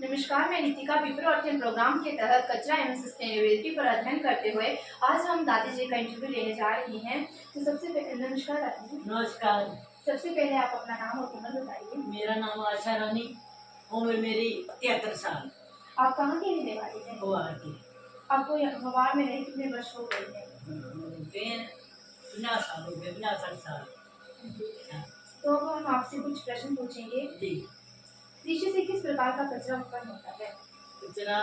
नमस्कार, मैं नितिका विप्रो अध्ययन प्रोग्राम के तहत कचरा एवं सस्टेनेबिलिटी पर अध्ययन करते हुए आज हम दादी जी का इंटरव्यू लेने जा रही हैं। तो सबसे पहले नमस्कार दादी जी। नमस्कार। सबसे पहले आप अपना नाम और उम्र बताइए। मेरा नाम आशा रानी, उम्र मेरी 73 साल। आप कहाँ के रहने वाले हैं? हवार की। आपको हवार में रहे कितने वर्ष हो गए हैं? 59 साल। तो अब हम आपसे कुछ प्रश्न पूछेंगे। जी। कृषि से किस प्रकार का कचरा उत्पन्न होता है? कचरा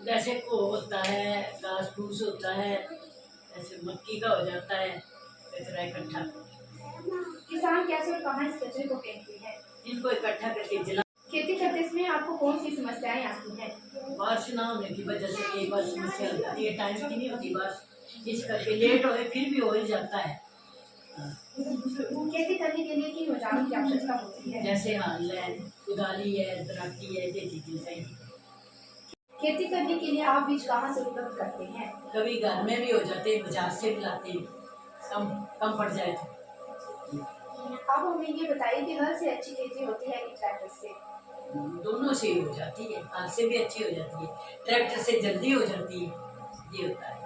जैसे को होता है, घास फूस होता है, जैसे मक्की का हो जाता है कचरा इकट्ठा। किसान कैसे और कहाँ इस कचरे को फेंकते हैं? इनको इकट्ठा करके जला। खेती करते समय आपको कौन सी समस्याएं आती हैं? बारिश ना होने की वजह से कई बार समस्या हो जाती है, टाइम की नहीं होती बारिश, इस करके लेट हो फिर भी हो ही जाता है। खेती करने के लिए किन औजारों की आवश्यकता होती है? जैसे हल है, कुदाली है, दराटी है, ये चीजें चाहिए। खेती करने के लिए आप बीज कहाँ से उपलब्ध करते हैं? कभी घर में भी हो जाते हैं, बाजार से भी लाते हैं, कम पड़ जाए तो। आप हमें ये बताइए कि हल से अच्छी खेती होती है कि ट्रैक्टर से? दोनों से ही हो जाती है, हल से भी अच्छी हो जाती है, ट्रैक्टर से जल्दी हो जाती है, ये होता है।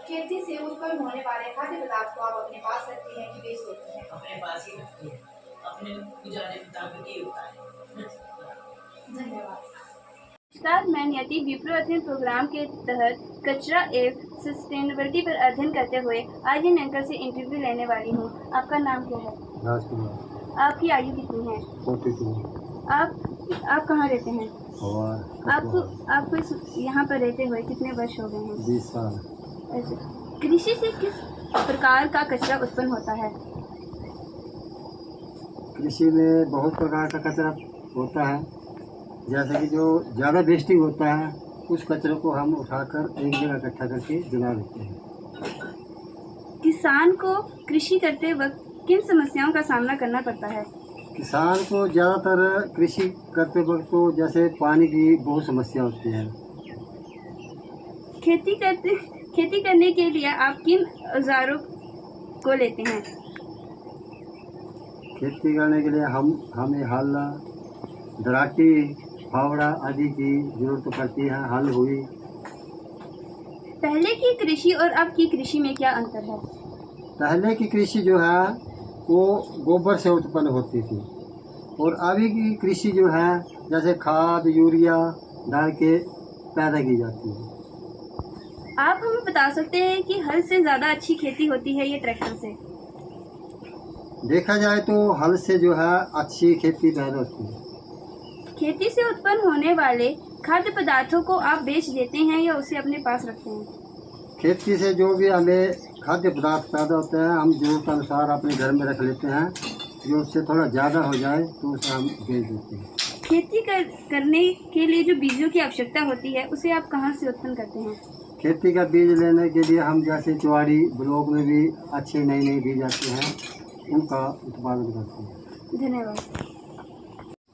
खेती से उत्पन्न होने वाले खाद्य पदार्थ को आप अपने पास रखते हैं कि बेच देते हैं? अपने पास ही रखते हैं, अपने गुजारे मुताबिक ही होता है। धन्यवाद। नमस्कार, मैं नियति विप्रो अध्ययन प्रोग्राम के तहत कचरा एवं सस्टेनेबिलिटी पर अध्ययन करते हुए आज इन एंकर से इंटरव्यू लेने वाली हूँ। आपका नाम क्या है? राजकुमार। आपकी आयु कितनी है? 42। आप कहाँ रहते हैं? आपको यहाँ पर रहते हुए कितने वर्ष हो गए हैं? 20 साल। कृषि से किस प्रकार का कचरा उत्पन्न होता है? कृषि में बहुत प्रकार का कचरा होता है, जैसे कि जो ज़्यादा वेस्टिंग होता है उस कचरे को हम उठाकर एक जगह इकट्ठा करके जला देते हैं। किसान को कृषि करते वक्त किन समस्याओं का सामना करना पड़ता है? किसान को ज़्यादातर कृषि करते वक्त तो जैसे पानी की बहुत समस्या होती है। खेती करने के लिए आप किन औजारों को लेते हैं? खेती करने के लिए हमें हल, दराटी, फावड़ा आदि की जरूरत पड़ती है। हल हुई। पहले की कृषि और अब की कृषि में क्या अंतर है? पहले की कृषि जो है वो गोबर से उत्पन्न होती थी और अभी की कृषि जो है जैसे खाद यूरिया डाल के पैदा की जाती है। आप हमें बता सकते हैं कि हल से ज़्यादा अच्छी खेती होती है या ट्रैक्टर से? देखा जाए तो हल से जो है अच्छी खेती पैदा होती है। खेती से उत्पन्न होने वाले खाद्य पदार्थों को आप बेच देते हैं या उसे अपने पास रखते हैं? खेती से जो भी हमें खाद्य पदार्थ पैदा होते हैं हम जरूरत अनुसार अपने घर में रख लेते हैं, जो उससे थोड़ा ज़्यादा हो जाए तो उसे हम बेच देते हैं। खेती करने के लिए जो बीजों की आवश्यकता होती है उसे आप कहाँ से उत्पन्न करते हैं? खेती का बीज लेने के लिए हम जैसे चुवाड़ी ब्लॉक में भी अच्छे नए बीज आते हैं, उनका उत्पादन करते हैं। धन्यवाद।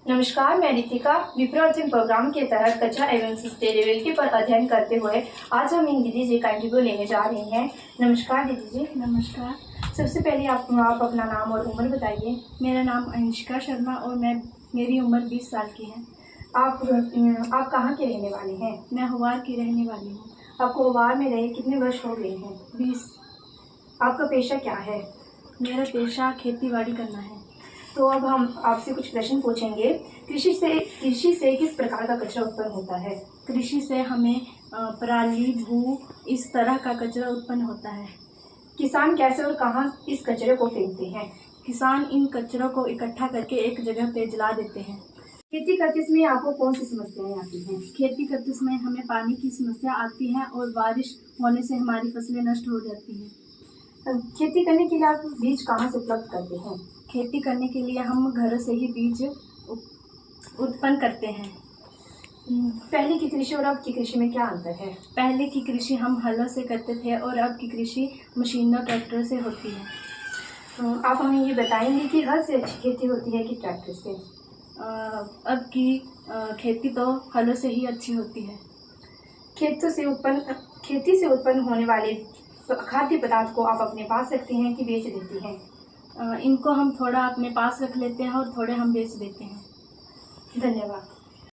नमस्कार, मैं नितिका विप्रो अध्ययन प्रोग्राम के तहत कचरा एवं सस्टेनेबिलिटी पर अध्ययन करते हुए आज हम इन दीदी जी का इंटरव्यू लेने जा रहे हैं। नमस्कार दीदी जी। नमस्कार। सबसे पहले आप अपना नाम और उम्र बताइए। मेरा नाम अनिष्का शर्मा और मेरी उम्र 20 साल की है। आप कहाँ के रहने वाले हैं? मैं हवार की रहने वाली हूँ। आपको हवार में रहे कितने वर्ष हो गए हैं? 20। आपका पेशा क्या है? मेरा पेशा खेती बाड़ी करना है। तो अब हम आपसे कुछ प्रश्न पूछेंगे। कृषि से किस प्रकार का कचरा उत्पन्न होता है? कृषि से हमें पराली, भू इस तरह का कचरा उत्पन्न होता है। किसान कैसे और कहाँ इस कचरे को फेंकते हैं? किसान इन कचरों को इकट्ठा करके एक जगह पे जला देते हैं। खेती करते समय आपको कौन सी समस्याएं आती हैं? खेती करते समय हमें पानी की समस्या आती है और बारिश होने से हमारी फसलें नष्ट हो जाती हैं। खेती करने के लिए आप बीज कहाँ से उपलब्ध करते हैं? खेती करने के लिए हम घरों से ही बीज उत्पन्न करते हैं। पहले की कृषि और अब की कृषि में क्या अंतर है? पहले की कृषि हम हलों से करते थे और अब की कृषि मशीनों ट्रैक्टर से होती है। आप हमें ये बताएंगे कि हल से अच्छी खेती होती है कि ट्रैक्टर से? अब की खेती तो हलों से ही अच्छी होती है। खेती से उत्पन्न होने वाले खाद्य पदार्थ को आप अपने पास रखते हैं कि बेच देती हैं? इनको हम थोड़ा अपने पास रख लेते हैं और थोड़े हम बेच देते हैं। धन्यवाद।